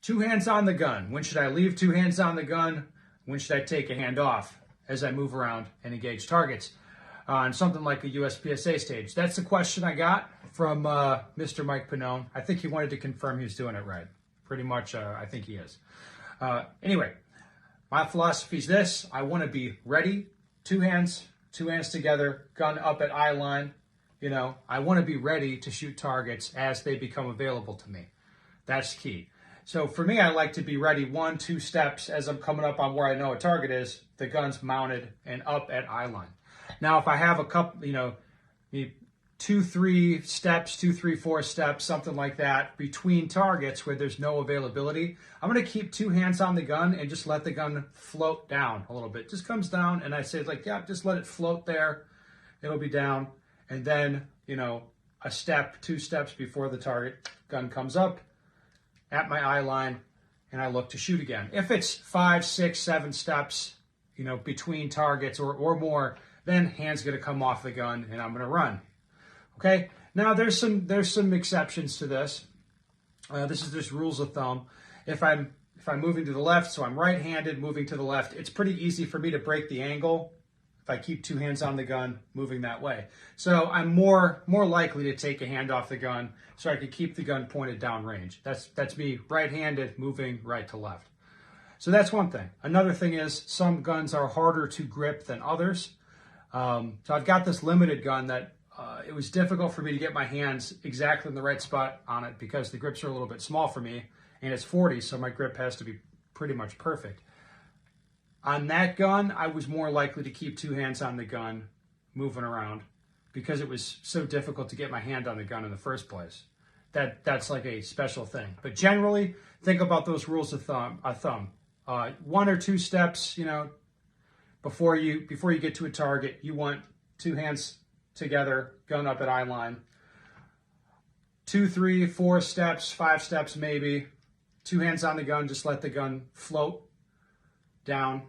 Two hands on the gun. When should I leave two hands on the gun? When should I take a hand off as I move around and engage targets on something like a USPSA stage? That's the question I got from Mr. Mike Pannone. I think he wanted to confirm he was doing it right. Pretty much, I think he is. Anyway, my philosophy is this. I want to be ready. Two hands together, gun up at eye line. You know, I want to be ready to shoot targets as they become available to me. That's key. So for me, I like to be ready 1-2 steps as I'm coming up on where I know a target is. The gun's mounted and up at eye line. Now, if I have a couple, 2-3 steps, 2-3-4 steps, something like that between targets where there's no availability, I'm going to keep two hands on the gun and just let the gun float down a little bit. Just comes down, and I say just let it float there. It'll be down, and then a step, 2 steps before the target, gun comes up at my eye line, and I look to shoot again. If it's 5, 6, 7 steps, between targets or more, then hand's going to come off the gun, and I'm going to run. Okay. Now there's some exceptions to this. This is just rules of thumb. If I'm moving to the left, so I'm right-handed moving to the left, it's pretty easy for me to break the angle if I keep two hands on the gun moving that way. So I'm more likely to take a hand off the gun so I can keep the gun pointed downrange. That's me right-handed moving right to left. So that's one thing. Another thing is some guns are harder to grip than others. So I've got this limited gun that it was difficult for me to get my hands exactly in the right spot on it because the grips are a little bit small for me, and it's 40, so my grip has to be pretty much perfect. On that gun, I was more likely to keep two hands on the gun moving around because it was so difficult to get my hand on the gun in the first place. That's like a special thing. But generally, think about those rules of thumb. 1 or 2 steps, before you get to a target, you want two hands together, gun up at eye line. 2, 3, 4 steps, 5 steps maybe. Two hands on the gun, just let the gun float down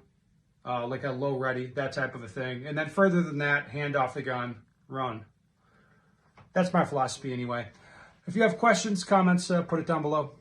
like a low ready, that type of a thing. And then further than that, hand off the gun, run. That's my philosophy anyway. If you have questions, comments, put it down below.